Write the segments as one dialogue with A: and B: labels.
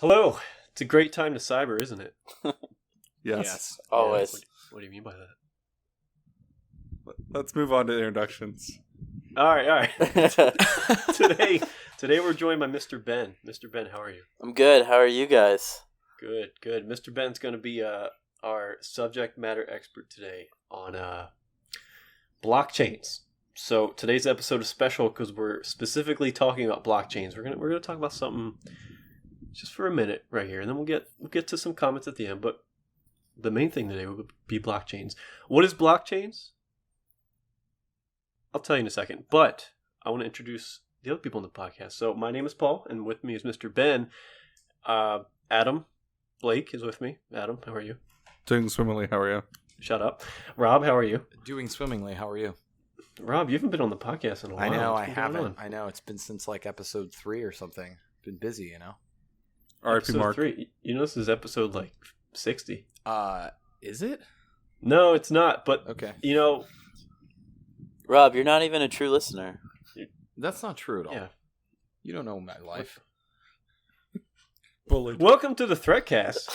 A: Hello. It's a great time to cyber, isn't it?
B: Yes.
C: Always.
A: What do you mean by that?
B: Let's move on to introductions.
A: All right. Today we're joined by Mr. Ben. Mr. Ben, how are you?
C: I'm good. How are you guys?
A: Good. Mr. Ben's going to be our subject matter expert today on blockchains. So today's episode is special because we're specifically talking about blockchains. We're gonna talk about something just for a minute right here, and then we'll get to some comments at the end. But the main thing today will be blockchains. What is blockchains? I'll tell you in a second, but I want to introduce the other people in the podcast. So my name is Paul, and with me is Mr. Ben. Adam Blake is with me. Adam, how are you?
B: Doing swimmingly, how are you?
A: Shut up. Rob, how are you?
D: Doing swimmingly. How are you?
A: Rob, you haven't been on the podcast in a while.
D: I know, I
A: What's been going
D: haven't.
A: on?
D: I know, it's been since like episode 3 or something. Been busy, you know?
B: R.I.P.
A: Episode
B: Mark.
A: 3. You know this is episode like 60.
D: Is it?
A: No, it's not, but
D: Okay.
A: you know,
C: Rob, you're not even a true listener.
D: That's not true at all.
A: yeah.
D: You don't know my life.
B: Bullied.
A: Welcome to the ThreatCast.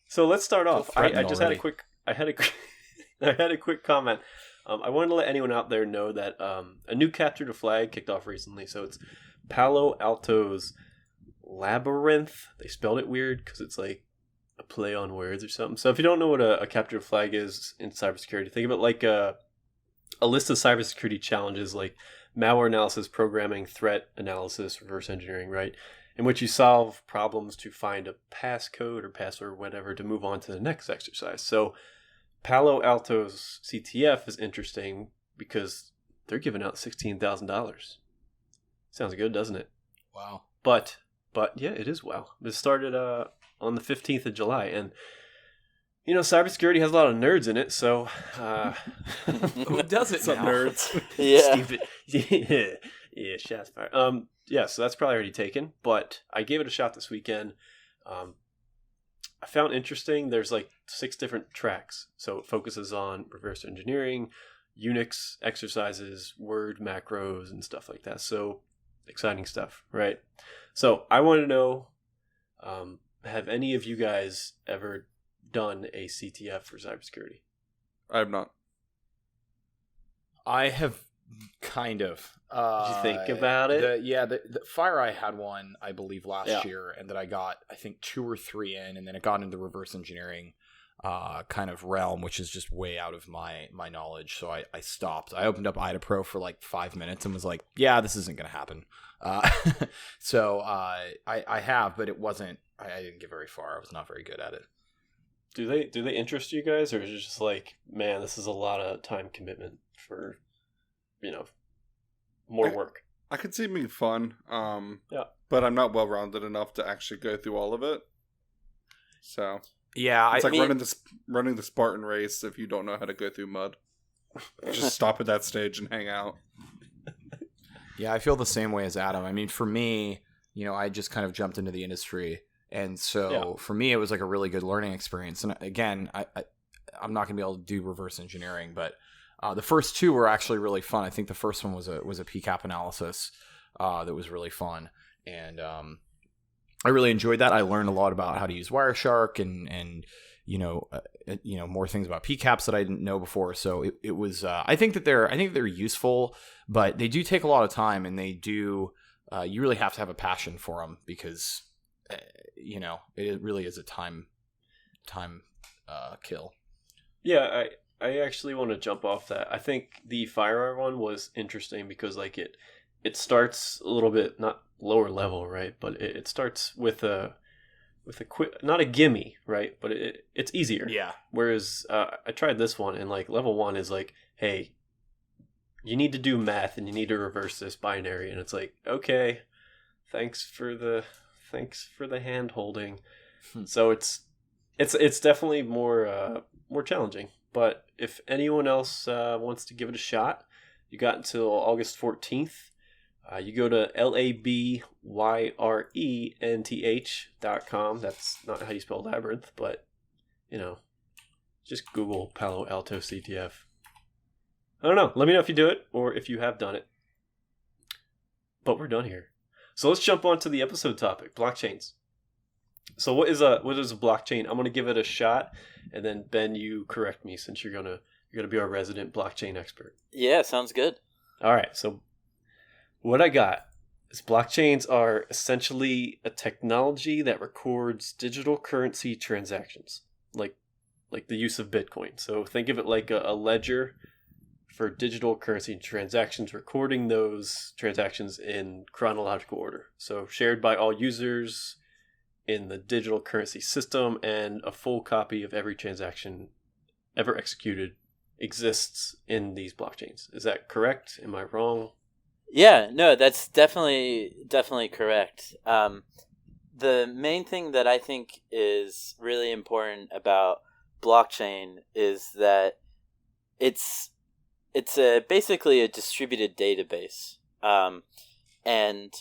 A: So let's start off. I
D: threatened
A: just
D: already.
A: I had a quick comment. I wanted to let anyone out there know that a new capture the flag kicked off recently. So it's Palo Alto's LabREynth. They spelled it weird because it's like a play on words or something. So if you don't know what a capture the flag is in cybersecurity, think of it like a list of cybersecurity challenges like malware analysis, programming, threat analysis, reverse engineering, right? In which you solve problems to find a passcode or password, whatever, to move on to the next exercise. So Palo Alto's CTF is interesting because they're giving out $16,000. Sounds good, doesn't it?
D: Wow.
A: But yeah, it is wow. It started on the 15th of July, and you know, cybersecurity has a lot of nerds in it, so
D: Who doesn't
B: What's up,
D: now?
B: nerds?
C: Yeah.
A: yeah, shots fired. Yeah, so that's probably already taken, but I gave it a shot this weekend. I found interesting. There's like 6 different tracks, so it focuses on reverse engineering, Unix exercises, Word macros, and stuff like that. So exciting stuff, right? So I want to know, have any of you guys ever done a CTF for cybersecurity?
B: I have not.
D: I have kind of.
A: Did you think about it?
D: The FireEye had one, I believe, last
A: Yeah.
D: year, and that I got, I think, 2 or 3 in, and then it got into reverse engineering kind of realm, which is just way out of my knowledge, so I stopped. I opened up IdaPro for like 5 minutes and was like, yeah, this isn't going to happen. So I have, but it wasn't, I didn't get very far. I was not very good at it.
A: Do they interest you guys, or is it just like, man, this is a lot of time commitment for, you know, more work?
B: I could see it being fun,
A: Yeah.
B: but I'm not well-rounded enough to actually go through all of it. So
D: Yeah,
B: it's like
C: mean-
B: running the Spartan race if you don't know how to go through mud. Just stop at that stage and hang out.
D: Yeah, I feel the same way as Adam. I mean, for me, you know, I just kind of jumped into the industry, and so for me, it was like a really good learning experience. And again, I'm not going to be able to do reverse engineering, but the first 2 were actually really fun. I think the first one was a PCAP analysis that was really fun, and I really enjoyed that. I learned a lot about how to use Wireshark and more things about PCAPs that I didn't know before. So it was. I think that they're useful, but they do take a lot of time, and they do. You really have to have a passion for them because it really is a time kill.
A: Yeah, I actually want to jump off that. I think the FireEye one was interesting because like it starts a little bit not lower level, right? But it starts with a quick, not a gimme, right? But it's easier.
D: Yeah.
A: Whereas I tried this one, and like level 1 is like, hey, you need to do math and you need to reverse this binary, and it's like, okay, thanks for the hand holding. So it's definitely more challenging. But if anyone else wants to give it a shot, you got until August 14th. You go to LabREynth.com. That's not how you spell labyrinth, but, you know, just Google Palo Alto CTF. I don't know. Let me know if you do it or if you have done it. But we're done here. So let's jump on to the episode topic, blockchains. So what is a blockchain? I'm gonna give it a shot, and then Ben, you correct me since you're gonna be our resident blockchain expert.
C: Yeah, sounds good.
A: All right. So what I got is blockchains are essentially a technology that records digital currency transactions, like the use of Bitcoin. So think of it like a ledger for digital currency transactions, recording those transactions in chronological order. So shared by all users in the digital currency system, and a full copy of every transaction ever executed exists in these blockchains. Is that correct? Am I wrong?
C: Yeah, no, that's definitely correct. The main thing that I think is really important about blockchain is that it's basically a distributed database, and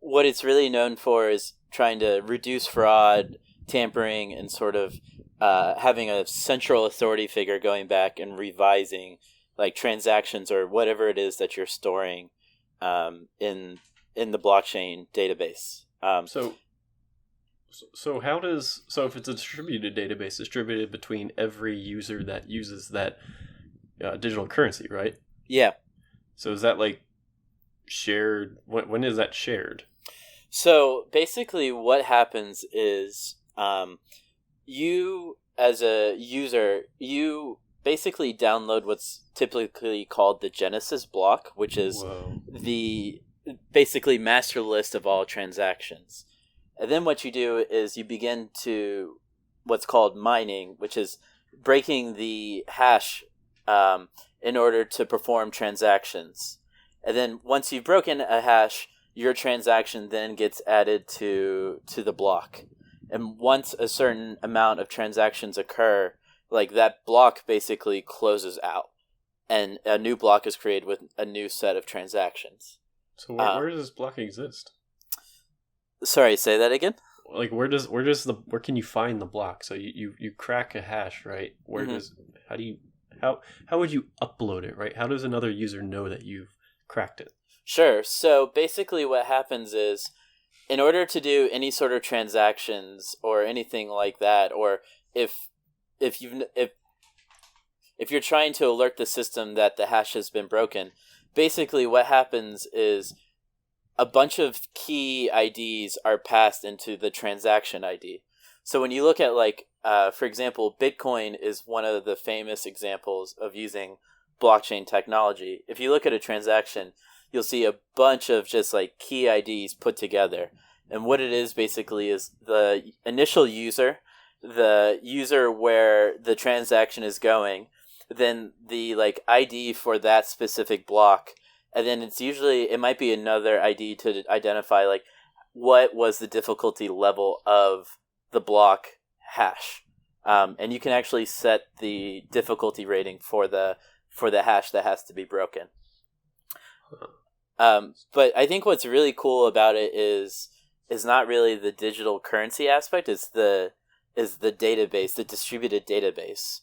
C: what it's really known for is trying to reduce fraud, tampering, and sort of having a central authority figure going back and revising like transactions or whatever it is that you're storing in the blockchain database.
A: So how does if it's a distributed database, distributed between every user that uses that digital currency, right?
C: Yeah.
A: So is that like shared? When is that shared?
C: So basically, what happens is you as a user, you basically download what's typically called the Genesis block, which is the basically master list of all transactions. And then what you do is you begin to what's called mining, which is breaking the hash in order to perform transactions. And then once you've broken a hash, your transaction then gets added to the block. And once a certain amount of transactions occur, like that block basically closes out, and a new block is created with a new set of transactions.
A: So where does this block exist?
C: Sorry, say that again?
A: Like where can you find the block? So you crack a hash, right? Where how would you upload it, right? How does another user know that you've cracked it?
C: Sure. So basically what happens is, in order to do any sort of transactions or anything like that, or if you're trying to alert the system that the hash has been broken, basically what happens is a bunch of key IDs are passed into the transaction ID. So when you look at for example, Bitcoin is one of the famous examples of using blockchain technology. If you look at a transaction, you'll see a bunch of just like key IDs put together. And what it is basically is the initial user, the user where the transaction is going, then the like ID for that specific block, and then it might be another ID to identify like what was the difficulty level of the block hash. And you can actually set the difficulty rating for the hash that has to be broken. But I think what's really cool about it is not really the digital currency aspect. It's the database, the distributed database.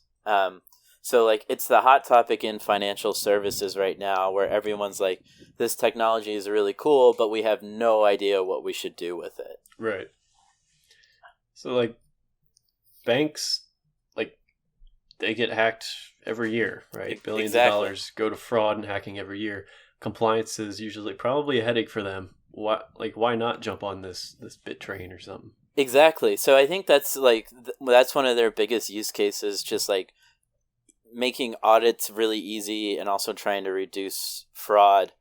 C: So like it's the hot topic in financial services right now, where everyone's like, this technology is really cool, but we have no idea what we should do with it.
A: Right. So like banks, like they get hacked every year, right? Billions of dollars go to fraud and hacking every year. Compliance is usually probably a headache for them. Why not jump on this bit train or something?
C: Exactly. So I think that's that's one of their biggest use cases, just like making audits really easy and also trying to reduce fraud.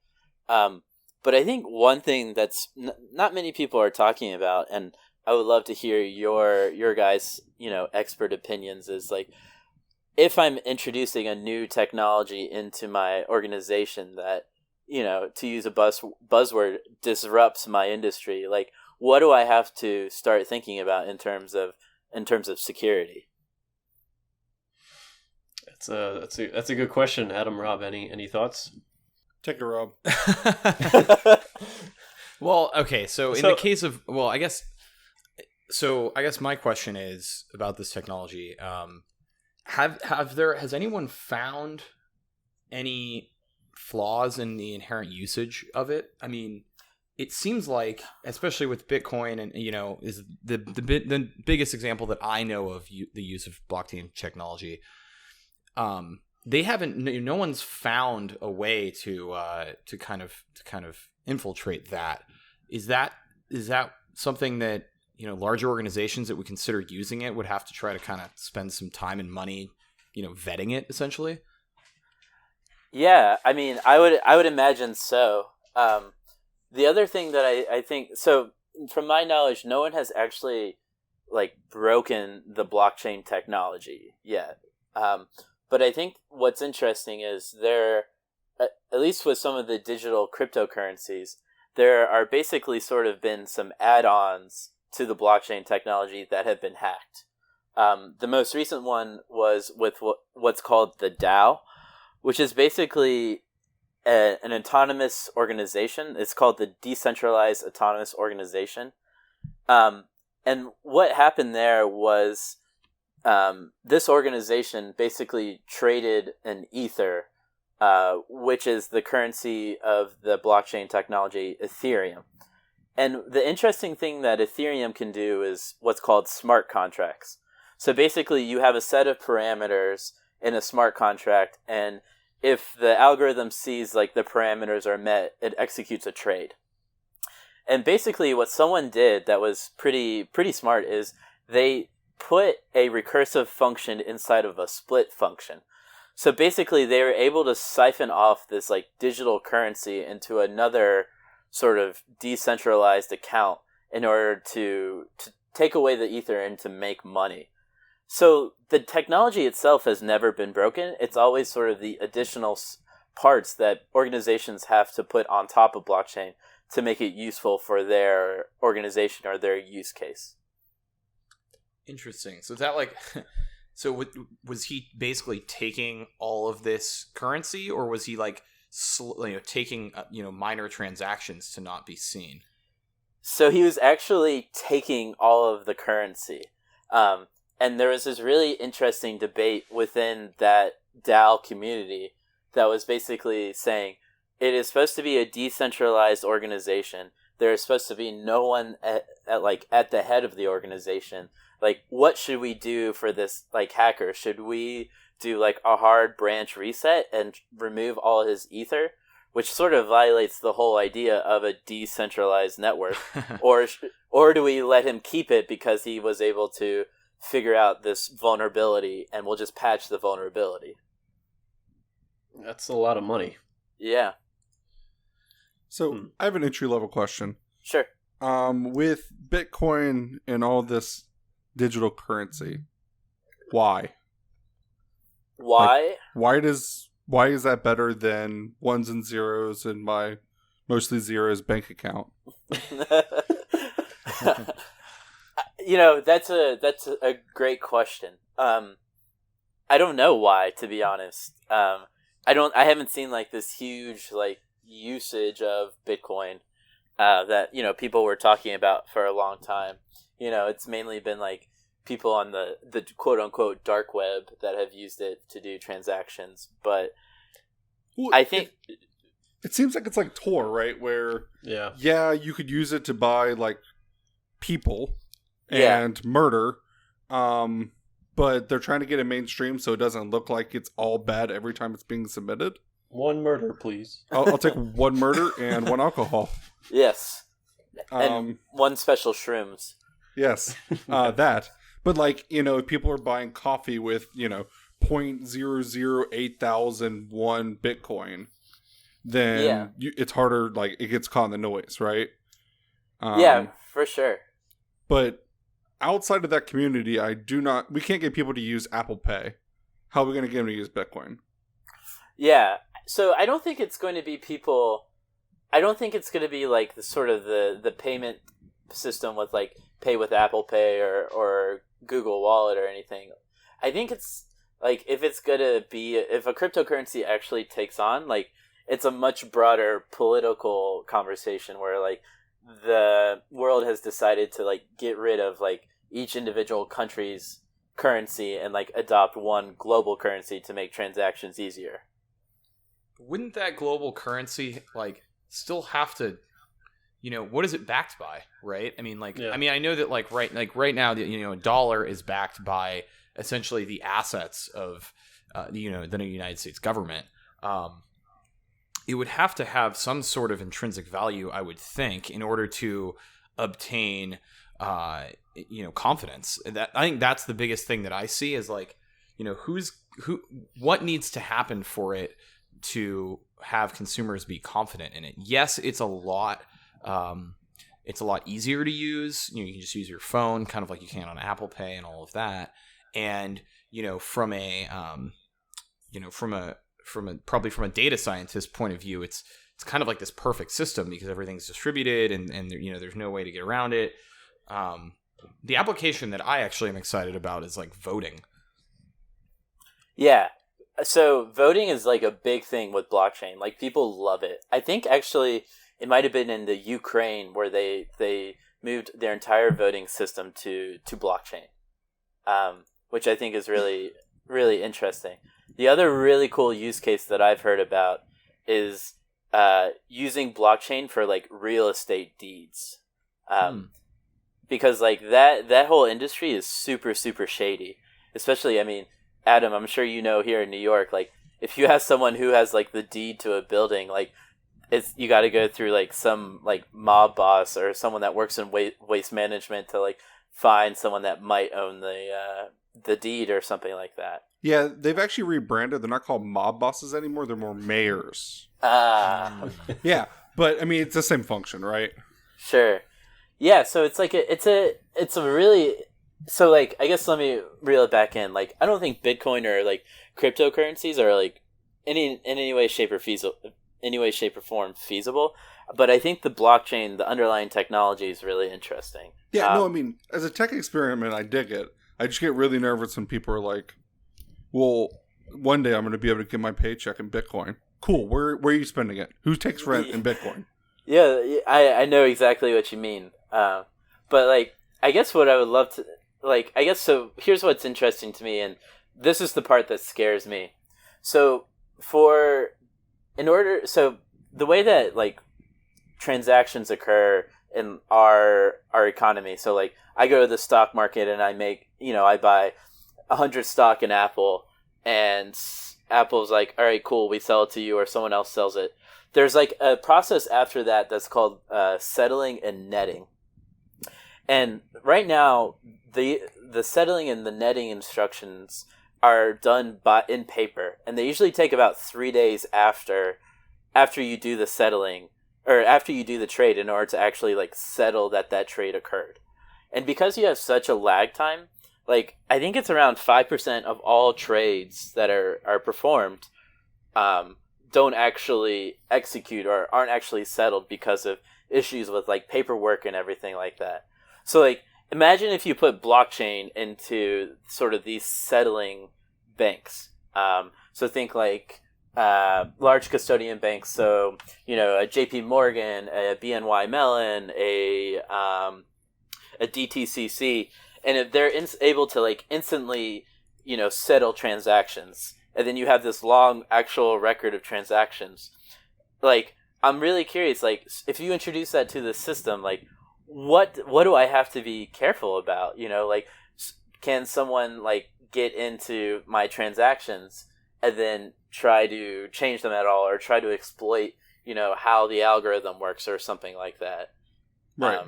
C: But I think one thing that's not many people are talking about, and I would love to hear your guys, expert opinions, is like, if I'm introducing a new technology into my organization that, to use a buzzword, disrupts my industry, like what do I have to start thinking about in terms of security?
A: That's a good question, Adam. Rob, any thoughts?
B: Take it, Rob.
D: Well, okay. So in the case of, I guess my question is about this technology. Has anyone found any flaws in the inherent usage of it? I mean, it seems like, especially with Bitcoin, and is the biggest example that I know of the use of blockchain technology. They haven't. No one's found a way to kind of infiltrate that. Is that something that larger organizations that would consider using it would have to try to kind of spend some time and money, vetting it essentially?
C: Yeah, I mean, I would imagine so. The other thing that I think, so from my knowledge, no one has actually broken the blockchain technology yet. But I think what's interesting is there, at least with some of the digital cryptocurrencies, there are basically sort of been some add-ons to the blockchain technology that have been hacked. The most recent one was with what's called the DAO, which is basically an autonomous organization. It's called the Decentralized Autonomous Organization. And what happened there was this organization basically traded an ether, which is the currency of the blockchain technology Ethereum. And the interesting thing that Ethereum can do is what's called smart contracts. So basically you have a set of parameters in a smart contract, and if the algorithm sees the parameters are met, it executes a trade. And basically what someone did that was pretty smart is they put a recursive function inside of a split function. So basically they were able to siphon off this digital currency into another sort of decentralized account in order to take away the ether and to make money. So the technology itself has never been broken. It's always sort of the additional parts that organizations have to put on top of blockchain to make it useful for their organization or their use case.
D: Interesting. So is that was he basically taking all of this currency, or was he taking minor transactions to not be seen?
C: So he was actually taking all of the currency. And there was this really interesting debate within that DAO community that was basically saying it is supposed to be a decentralized organization. There is supposed to be no one at the head of the organization. What should we do for this hacker? Should we do a hard branch reset and remove all his ether, which sort of violates the whole idea of a decentralized network, or do we let him keep it because he was able to figure out this vulnerability and we'll just patch the vulnerability?
A: That's a lot of money.
C: Yeah.
B: So I have an entry-level question.
C: Sure.
B: With Bitcoin and all this digital currency, why?
C: Why?
B: Why is that better than ones and zeros in my mostly zeros bank account?
C: That's a great question. I don't know why, to be honest. I haven't seen this huge usage of Bitcoin that people were talking about for a long time. It's mainly been people on the quote unquote dark web that have used it to do transactions. But I think
B: it seems like it's like Tor, right? Where you could use it to buy people and murder, but they're trying to get it mainstream so it doesn't look like it's all bad every time it's being submitted.
A: One murder, please.
B: I'll take one murder and one alcohol.
C: Yes. And one special shrooms.
B: Yes, that. But people are buying coffee with 0.008001 Bitcoin, then it's harder. It gets caught in the noise, right?
C: Yeah, for sure.
B: But outside of that community, we can't get people to use Apple Pay. How are we going to get them to use Bitcoin?
C: Yeah. So I don't think it's going to be people. I don't think it's going to be the sort of the payment system with pay with Apple Pay or Google Wallet or anything. I think it's if it's going to be, if a cryptocurrency actually takes on, it's a much broader political conversation where the world has decided to get rid of each individual country's currency and adopt one global currency to make transactions easier.
D: Wouldn't that global currency still have to what is it backed by, right? I mean, I know that right now, a dollar is backed by essentially the assets of, the United States government. It would have to have some sort of intrinsic value, I would think, in order to obtain, confidence. I think that's the biggest thing that I see is what needs to happen for it to have consumers be confident in it. Yes, it's a lot easier to use. You can just use your phone, kind of like you can on Apple Pay and all of that. And from a probably from a data scientist point of view, it's kind of like this perfect system because everything's distributed and there's no way to get around it. The application that I actually am excited about is voting.
C: Yeah. So voting is a big thing with blockchain. People love it. I think actually it might have been in the Ukraine where they moved their entire voting system to blockchain, which I think is really, really interesting. The other really cool use case that I've heard about is using blockchain for real estate deeds, because that whole industry is super, super shady. Especially, I mean, Adam, I'm sure here in New York, if you have someone who has the deed to a building, you got to go through some mob boss or someone that works in waste management to find someone that might own the deed or something like that.
B: Yeah, they've actually rebranded. They're not called mob bosses anymore. They're more mayors. Yeah, but I mean it's the same function, right?
C: Sure. Yeah, so it's it's a really. So, I guess let me reel it back in. I don't think Bitcoin or, cryptocurrencies are, in any way, shape, or form feasible. But I think the blockchain, the underlying technology is really interesting.
B: Yeah, no, I mean, as a tech experiment, I dig it. I just get really nervous when people are like, well, one day I'm going to be able to get my paycheck in Bitcoin. Cool, where are you spending it? Who takes rent in Bitcoin?
C: Yeah, I know exactly what you mean. But, I guess what I would love to... so here's what's interesting to me, and this is the part that scares me. So the way that transactions occur in our economy. So I go to the stock market and I buy 100 stock in Apple, and Apple's all right, cool, we sell it to you, or someone else sells it. There's a process after that that's called settling and netting. And right now, the settling and the netting instructions are done in paper, and they usually take about 3 days after you do the settling, or after you do the trade, in order to actually settle that trade occurred. And because you have such a lag time, I think it's around 5% of all trades that are performed don't actually execute or aren't actually settled because of issues with paperwork and everything like that. So imagine if you put blockchain into sort of these settling banks. So think large custodian banks. So, a JP Morgan, a BNY Mellon, a DTCC. And if they're able to instantly, settle transactions, and then you have this long actual record of transactions, I'm really curious, if you introduce that to the system, what do I have to be careful about? Can someone get into my transactions and then try to change them at all, or try to exploit, how the algorithm works or something like that?
B: Right.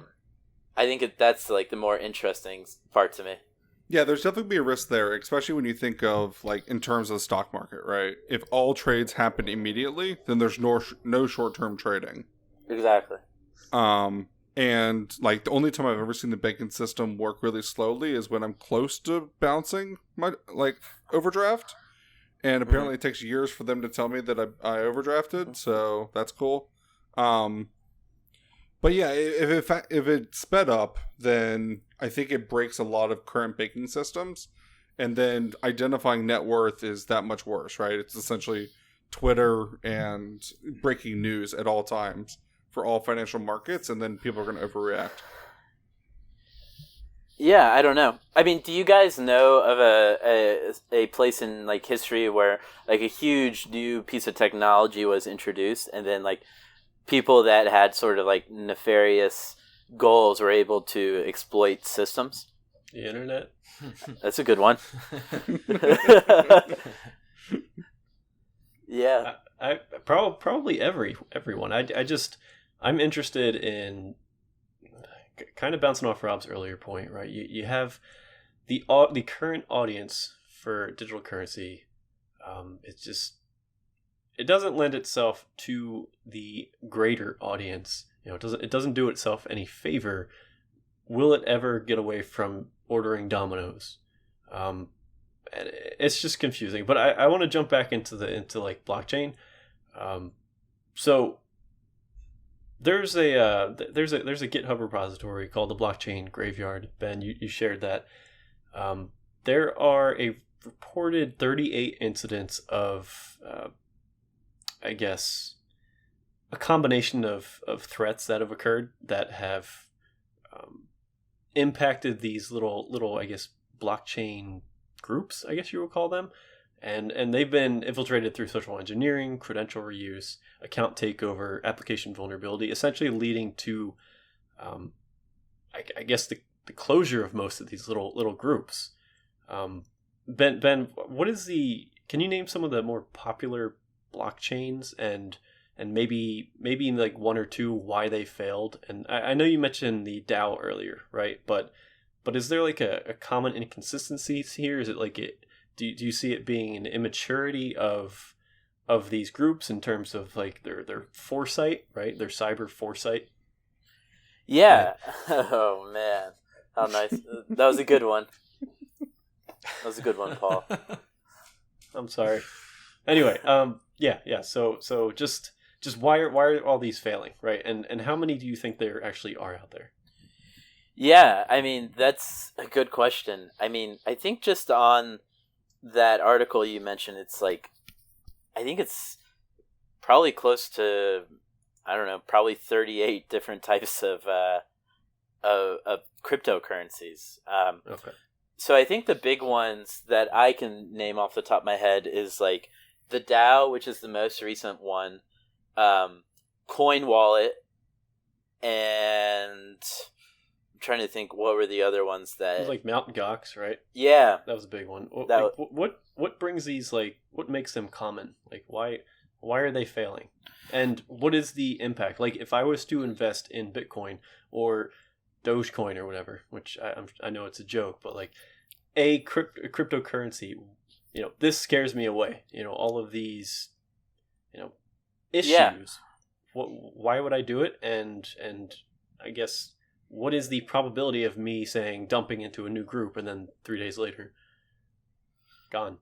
C: I think that's the more interesting part to me.
B: Yeah, there's definitely a risk there, especially when you think of in terms of the stock market, right? If all trades happen immediately, then there's no short-term trading.
C: Exactly.
B: And the only time I've ever seen the banking system work really slowly is when I'm close to bouncing my overdraft, and apparently it takes years for them to tell me that I overdrafted, so that's cool. But yeah, if it sped up, then I think it breaks a lot of current banking systems, and then identifying net worth is that much worse, right? It's essentially Twitter and breaking news at all times for all financial markets, and then people are going to overreact.
C: Yeah, I don't know. I mean, do you guys know of a place in history where a huge new piece of technology was introduced, and then people that had sort of like nefarious goals were able to exploit systems.
A: The internet.
C: That's a good one. Yeah.
A: I probably everyone. I'm interested in kind of bouncing off Rob's earlier point, right? You have the current audience for digital currency. It doesn't lend itself to the greater audience. It doesn't do itself any favor. Will it ever get away from ordering dominoes? And it's just confusing. But I want to jump back into like blockchain. So there's a GitHub repository called the Blockchain Graveyard. Ben, you shared that. There are a reported 38 incidents of I guess a combination of threats that have occurred that have impacted these little I guess blockchain groups, I guess you would call them, and they've been infiltrated through social engineering, credential reuse, account takeover, application vulnerability, essentially leading to I guess the closure of most of these little groups. Ben, can you name some of the more popular blockchains and maybe like one or two why they failed? And I know you mentioned the DAO earlier, right? But is there like a common inconsistency here? Is it like do you see it being an immaturity of these groups in terms of like their foresight, right? Their cyber foresight?
C: Yeah. Oh man, how nice! That was a good one. That was a good one, Paul.
A: I'm sorry. Anyway, yeah. So just why are all these failing, right? And how many do you think there actually are out there?
C: Yeah, I mean, that's a good question. I mean, I think just on that article you mentioned, it's like, I think it's probably close to, I don't know, probably 38 different types of cryptocurrencies.
A: Okay.
C: So I think the big ones that I can name off the top of my head is like the DAO, which is the most recent one, Coin Wallet, and I'm trying to think what were the other ones that...
A: It was like Mt. Gox, right?
C: Yeah.
A: That was a big one. What brings these, like, what makes them common? Like, why are they failing? And what is the impact? Like, if I was to invest in Bitcoin or Dogecoin or whatever, which I know it's a joke, but like a cryptocurrency, this scares me away. All of these, issues. Yeah. Why would I do it? And I guess what is the probability of me saying dumping into a new group and then 3 days later, gone?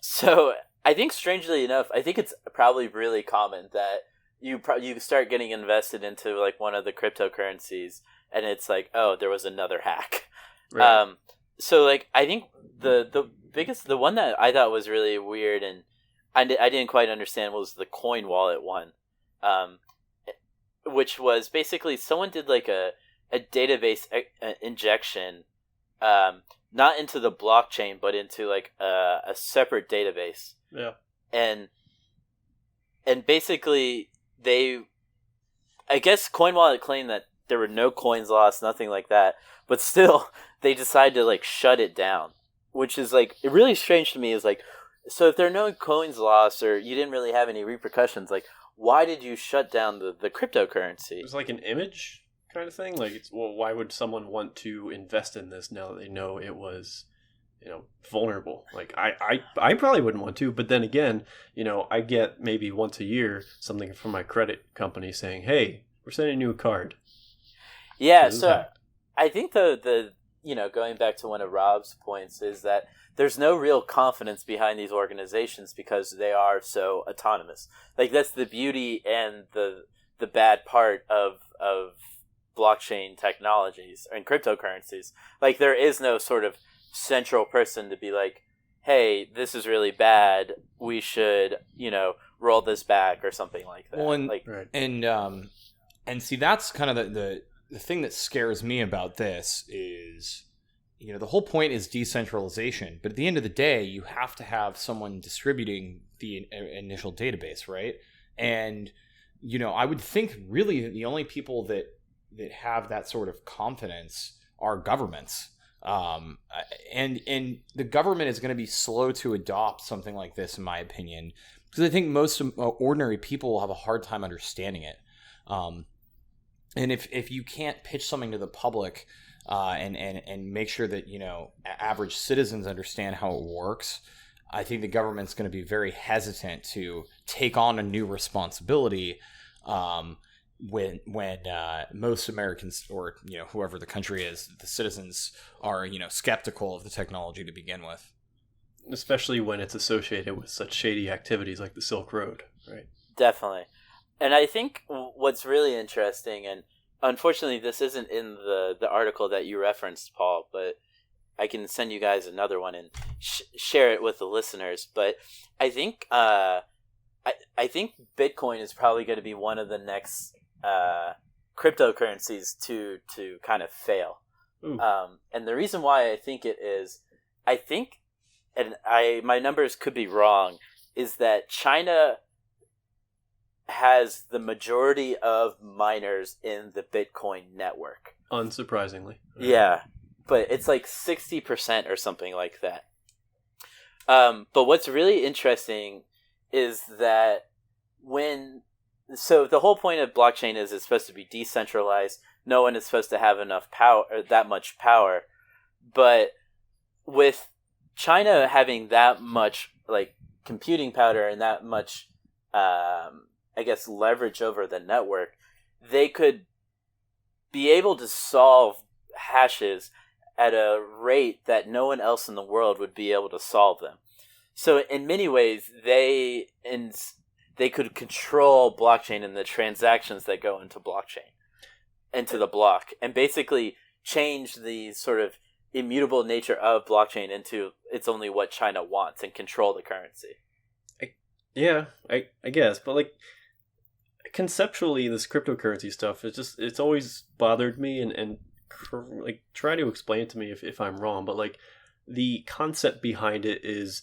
C: So I think, strangely enough, I think it's probably really common that you start getting invested into like one of the cryptocurrencies, and it's like, oh, there was another hack. Right. So like, I think the one that I thought was really weird and I didn't quite understand was the Coin Wallet one, which was basically someone did like a database injection, not into the blockchain, but into like a separate database.
A: Yeah.
C: And basically I guess Coin Wallet claimed that there were no coins lost, nothing like that, but still they decided to like shut it down, which is like really strange to me. Is like, so if there are no coins lost or you didn't really have any repercussions, like why did you shut down the cryptocurrency?
A: It was like an image kind of thing. Like, why would someone want to invest in this now that they know it was, vulnerable? Like I probably wouldn't want to, but then again, I get maybe once a year something from my credit company saying, hey, we're sending you a card.
C: Yeah. So I think the going back to one of Rob's points is that there's no real confidence behind these organizations because they are so autonomous. Like, that's the beauty and the bad part of blockchain technologies and cryptocurrencies. Like, there is no sort of central person to be like, hey, this is really bad, we should, roll this back or something like that.
D: Well, and,
C: like,
A: right.
D: and see, that's kind of the thing that scares me about this is, the whole point is decentralization, but at the end of the day, you have to have someone distributing the initial database, right? And I would think really the only people that have that sort of confidence are governments. And the government is going to be slow to adopt something like this, in my opinion, because I think most ordinary people will have a hard time understanding it. And if you can't pitch something to the public and make sure that average citizens understand how it works, I think the government's going to be very hesitant to take on a new responsibility when most Americans, or whoever the country is, the citizens are skeptical of the technology to begin with.
A: Especially when it's associated with such shady activities like the Silk Road, right?
C: Definitely. And I think what's really interesting, and unfortunately this isn't in the article that you referenced, Paul, but I can send you guys another one and share it with the listeners. But I think I think Bitcoin is probably going to be one of the next cryptocurrencies to kind of fail. And the reason why I think it is, and my numbers could be wrong, is that China has the majority of miners in the Bitcoin network.
A: Unsurprisingly.
C: Yeah, but it's like 60% or something like that. But what's really interesting is that so the whole point of blockchain is it's supposed to be decentralized. No one is supposed to have enough power, or that much power. But with China having that much like computing power and that much, I guess, leverage over the network, they could be able to solve hashes at a rate that no one else in the world would be able to solve them. So in many ways, they could control blockchain and the transactions that go into blockchain, into the block, and basically change the sort of immutable nature of blockchain into it's only what China wants and control the currency.
A: I guess, but like conceptually, this cryptocurrency stuff it's always bothered me and like try to explain it to me if I'm wrong, but like the concept behind it is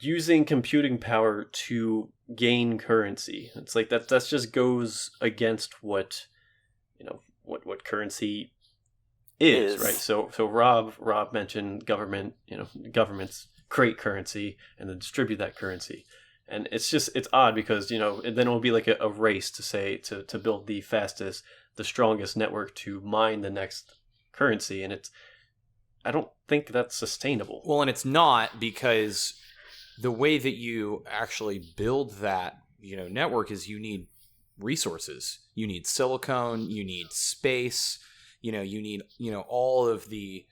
A: using computing power to gain currency. It's like that just goes against what what currency is, right? So Rob mentioned government, governments create currency and then distribute that currency. And it's odd because, and then it will be like a race to build the fastest, the strongest network to mine the next currency. And I don't think that's sustainable.
D: Well, and it's not, because the way that you actually build that, network is you need resources. You need silicone, you need space, you need, all of the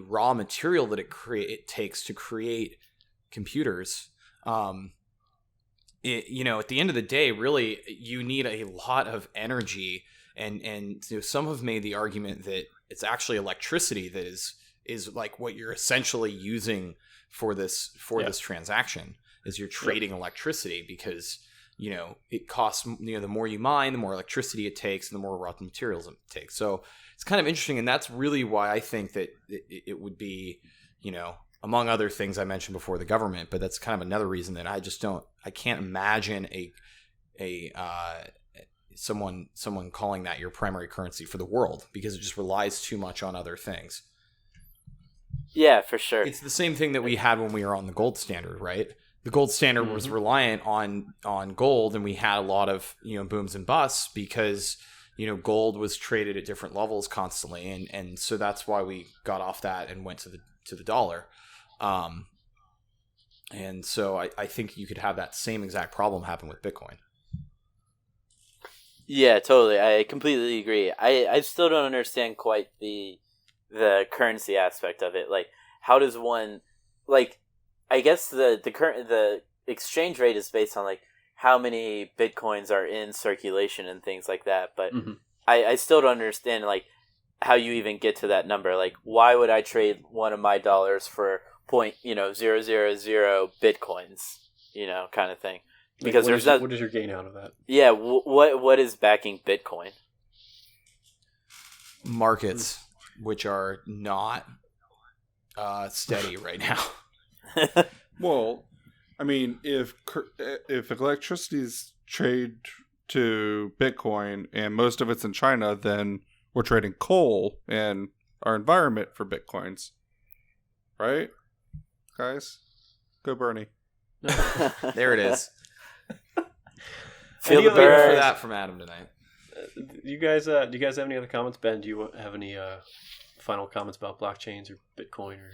D: raw material that it takes to create computers. At the end of the day, really, you need a lot of energy, and some have made the argument that it's actually electricity that is like what you're essentially using for this transaction, is you're trading electricity, because it costs, the more you mine, the more electricity it takes, and the more raw materials it takes. So it's kind of interesting, and that's really why I think that it would be, among other things I mentioned before, the government, but that's kind of another reason that I can't imagine someone calling that your primary currency for the world, because it just relies too much on other things.
C: Yeah, for sure.
D: It's the same thing that we had when we were on the gold standard, right? The gold standard was reliant on gold, and we had a lot of booms and busts because gold was traded at different levels constantly, and so that's why we got off that and went to the dollar. And so I think you could have that same exact problem happen with Bitcoin.
C: Yeah, totally. I completely agree. I still don't understand quite the currency aspect of it. Like, how does one, like, I guess the exchange rate is based on like how many Bitcoins are in circulation and things like that. But I still don't understand like how you even get to that number. Like, why would I trade one of my dollars for 0.000 Bitcoins, kind of thing? Because
A: what is your gain out of that?
C: Yeah, what is backing Bitcoin?
D: Markets, which are not steady right now.
B: Well, I mean, if electricity is trade to Bitcoin and most of it's in China, then we're trading coal and our environment for Bitcoins. Right? Guys? Go Bernie.
D: There it is.
C: Feel the
D: bird for
C: bird.
D: that from Adam tonight.
A: Do you guys have any other comments? Ben, do you have any final comments about blockchains or Bitcoin or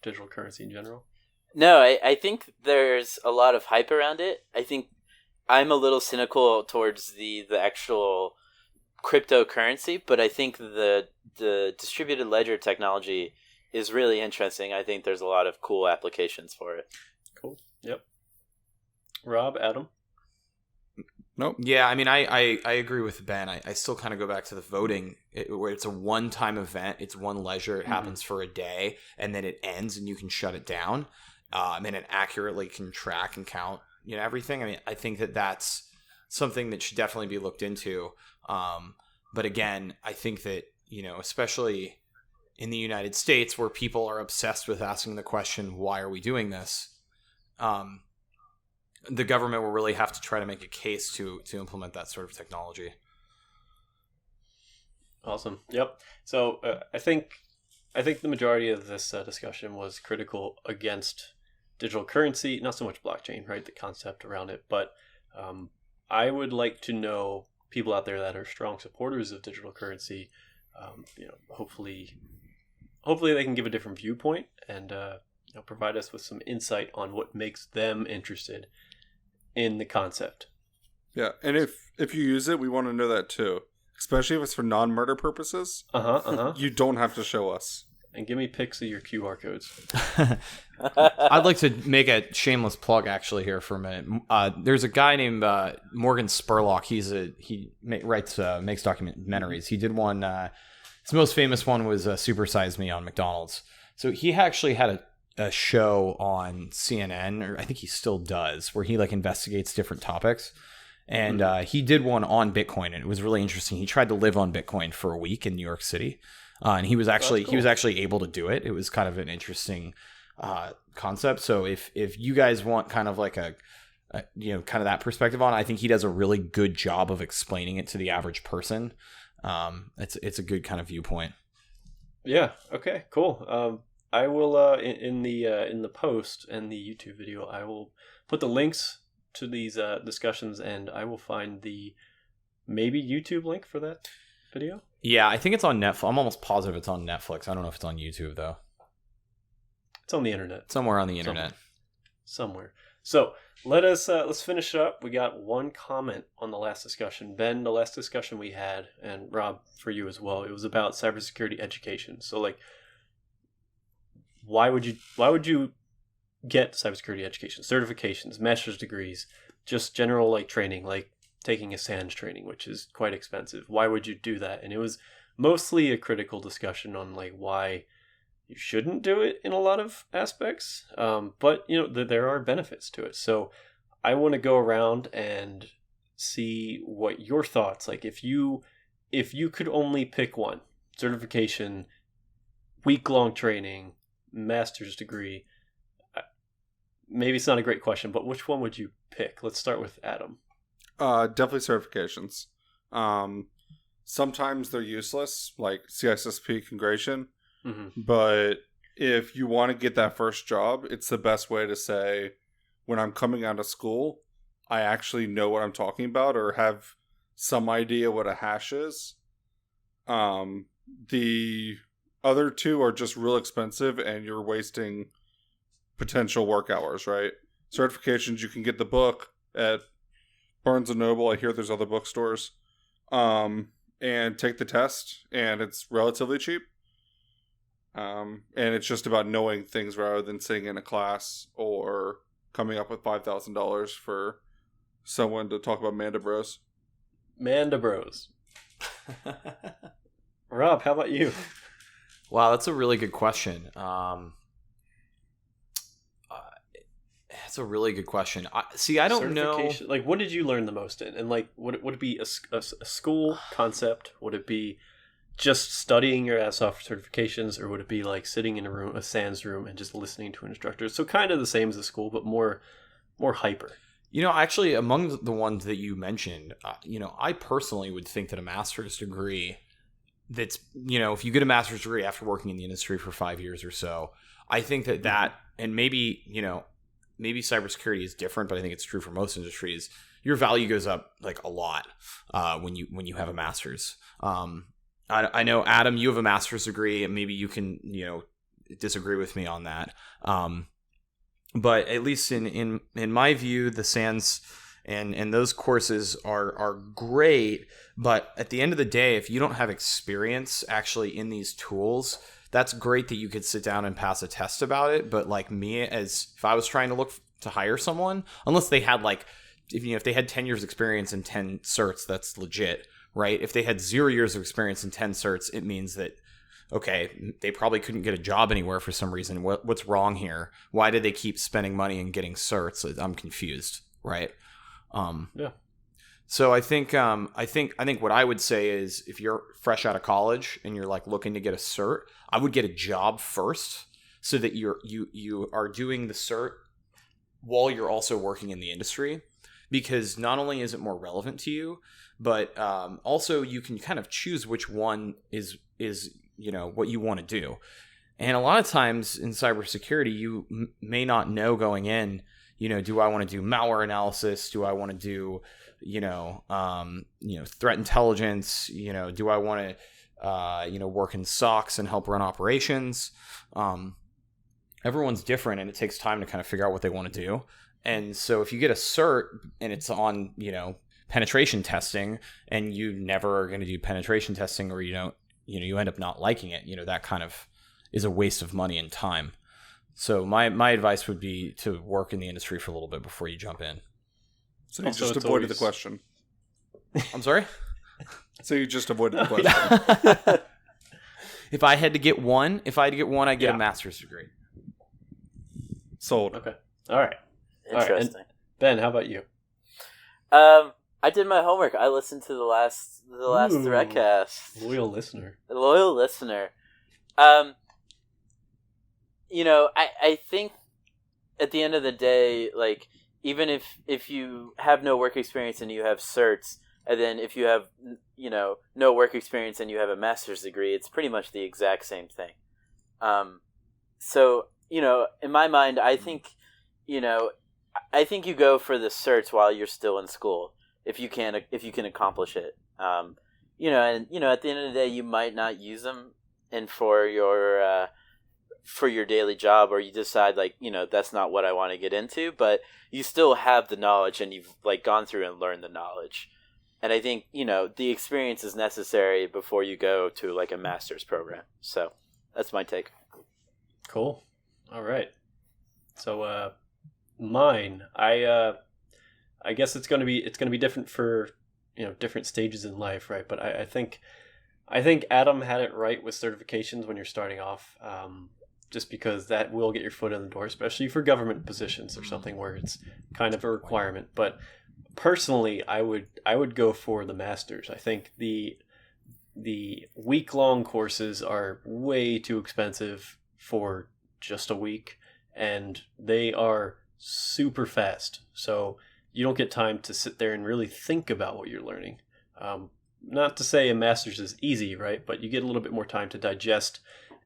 A: digital currency in general?
C: No, I think there's a lot of hype around it. I think I'm a little cynical towards the actual cryptocurrency, but I think the distributed ledger technology is really interesting. I think there's a lot of cool applications for it.
A: Cool. Yep. Rob, Adam?
B: Nope.
D: Yeah, I mean, I agree with Ben. I still kind of go back to the voting, where it's a one-time event. It's one ledger. It happens for a day, and then it ends, and you can shut it down. And it accurately can track and count, everything. I mean, I think that that's something that should definitely be looked into. But again, I think that, especially in the United States, where people are obsessed with asking the question, why are we doing this? The government will really have to try to make a case to implement that sort of technology.
A: Awesome. Yep. So I think the majority of this discussion was critical against digital currency, not so much blockchain, right? The concept around it, but I would like to know people out there that are strong supporters of digital currency. Hopefully they can give a different viewpoint and provide us with some insight on what makes them interested in the concept.
B: Yeah, and if you use it, we want to know that too. Especially if it's for non-murder purposes. You don't have to show us.
A: And give me pics of your QR codes.
D: I'd like to make a shameless plug actually here for a minute. There's a guy named Morgan Spurlock. He makes documentaries. He did one. His most famous one was Super Size Me on McDonald's. So he actually had a show on CNN, or I think he still does, where he investigates different topics. And he did one on Bitcoin, and it was really interesting. He tried to live on Bitcoin for a week in New York City, and he was actually able to do it. It was kind of an interesting concept. So if you guys want kind of like a kind of that perspective on it, I think he does a really good job of explaining it to the average person. It's a good kind of viewpoint.
A: Yeah. Okay. Cool. I will in the post and the YouTube video, I will put the links to these discussions, and I will find the maybe YouTube link for that video.
D: Yeah, I think it's on Netflix. I'm almost positive it's on Netflix. I don't know if it's on YouTube though.
A: It's on the internet.
D: Somewhere on the internet.
A: Somewhere. So let's finish it up. We got one comment on the last discussion. Ben, the last discussion we had, and Rob, for you as well, it was about cybersecurity education. So why would you get cybersecurity education, certifications, master's degrees, just general training, like taking a SANS training, which is quite expensive? Why would you do that? And it was mostly a critical discussion on why you shouldn't do it in a lot of aspects. But there are benefits to it. So I want to go around and see what your thoughts, if you could only pick one, certification, week-long training, master's degree. Maybe it's not a great question, but which one would you pick? Let's start with Adam.
B: Definitely certifications. Sometimes they're useless, like CISSP configuration. Mm-hmm. But if you want to get that first job, it's the best way to say, when I'm coming out of school, I actually know what I'm talking about or have some idea what a hash is. The other two are just real expensive, and you're wasting potential work hours, right? Certifications, you can get the book at Barnes & Noble. I hear there's other bookstores. And take the test, and it's relatively cheap. And it's just about knowing things rather than sitting in a class or coming up with $5,000 for someone to talk about Manda Bros.
A: Manda Bros. Rob, how about you?
D: Wow, that's a really good question. That's a really good question. I don't know.
A: What did you learn the most in? And would it be a school concept? Would it be just studying your ass off for certifications, or would it be sitting in a SANS room and just listening to an instructor? So kind of the same as a school, but more hyper.
D: Actually, among the ones that you mentioned, I personally would think that a master's degree that's, if you get a master's degree after working in the industry for 5 years or so, I think that, and maybe cybersecurity is different, but I think it's true for most industries, your value goes up like a lot when you have a master's. I know, Adam, you have a master's degree, and maybe you can, disagree with me on that. But at least in my view, the SANS and those courses are great. But at the end of the day, if you don't have experience actually in these tools, that's great that you could sit down and pass a test about it. But like me, if I was trying to look to hire someone, unless they had if they had 10 years experience and 10 certs, that's legit, right? If they had 0 years of experience and 10 certs, it means that, okay, they probably couldn't get a job anywhere for some reason. What's wrong here? Why did they keep spending money and getting certs? I'm confused, right?
A: Yeah.
D: So I think what I would say is, if you're fresh out of college and you're like looking to get a cert, I would get a job first, so that you are doing the cert while you're also working in the industry, because not only is it more relevant to you, but also you can kind of choose which one is what you want to do. And a lot of times in cybersecurity, you may not know going in, do I want to do malware analysis? Do I want to do, threat intelligence? Do I want to, work in SOCs and help run operations? Everyone's different, and it takes time to kind of figure out what they want to do. And so if you get a cert and it's on, penetration testing, and you never are going to do penetration testing, or you end up not liking it, that kind of is a waste of money and time. So my advice would be to work in the industry for a little bit before you jump in.
B: So you just avoided the question.
D: I'm sorry?
B: So you just avoided the question.
D: If I had to get one, I'd get a master's degree.
B: Sold.
A: Okay. All right.
C: Interesting.
A: All right. Ben, how about you?
C: I did my homework. I listened to the last ThreatCast.
A: Loyal listener.
C: I think at the end of the day, like, even if you have no work experience and you have certs, and then if you have, no work experience and you have a master's degree, it's pretty much the exact same thing. So, in my mind, I think you go for the certs while you're still in school, if you can accomplish it. At the end of the day, you might not use them, and for your daily job, or you decide that's not what I want to get into, but you still have the knowledge, and you've gone through and learned the knowledge. And I think the experience is necessary before you go to a master's program. So that's my take.
A: Cool. All right. So mine, I guess it's going to be different for different stages in life, right? But I think Adam had it right with certifications when you're starting off, just because that will get your foot in the door, especially for government positions or something where it's kind of a requirement. But personally, I would go for the masters. I think the week-long courses are way too expensive for just a week, and they are super fast. So you don't get time to sit there and really think about what you're learning. Not to say a master's is easy, right? But you get a little bit more time to digest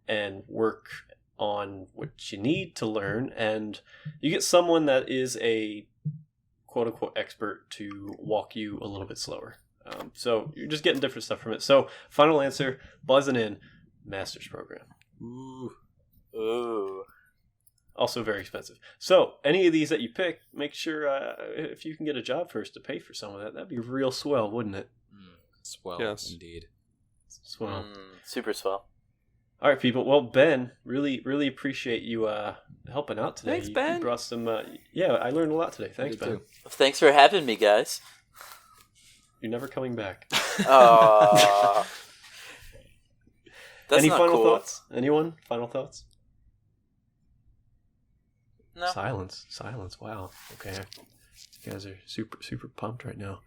A: and work on what you need to learn, and you get someone that is a quote-unquote expert to walk you a little bit slower. So you're just getting different stuff from it. So final answer, buzzing in, master's program.
C: Ooh.
A: Also very expensive. So any of these that you pick, make sure if you can get a job first to pay for some of that, that'd be real swell, wouldn't it?
D: Swell,
B: yes.
D: Indeed.
A: Swell.
C: Super swell.
A: All right, people. Well, Ben, really appreciate you helping out today.
C: Thanks, Ben.
A: You brought some. I learned a lot today. Thanks, Ben.
D: Too.
C: Thanks for having me, guys.
A: You're never coming back.
C: Aww. That's
A: Any
C: not
A: final
C: cool.
A: thoughts? Anyone? Final thoughts?
C: No.
A: Silence. Wow. Okay. You guys are super pumped right now.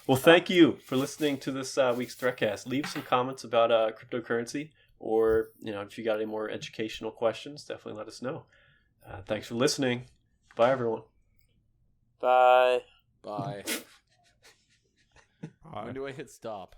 A: Well, thank you for listening to this week's ThreatCast. Leave some comments about cryptocurrency, or if you got any more educational questions, definitely let us know. Thanks for listening. Bye, everyone.
C: Bye.
D: Bye. When do I hit stop?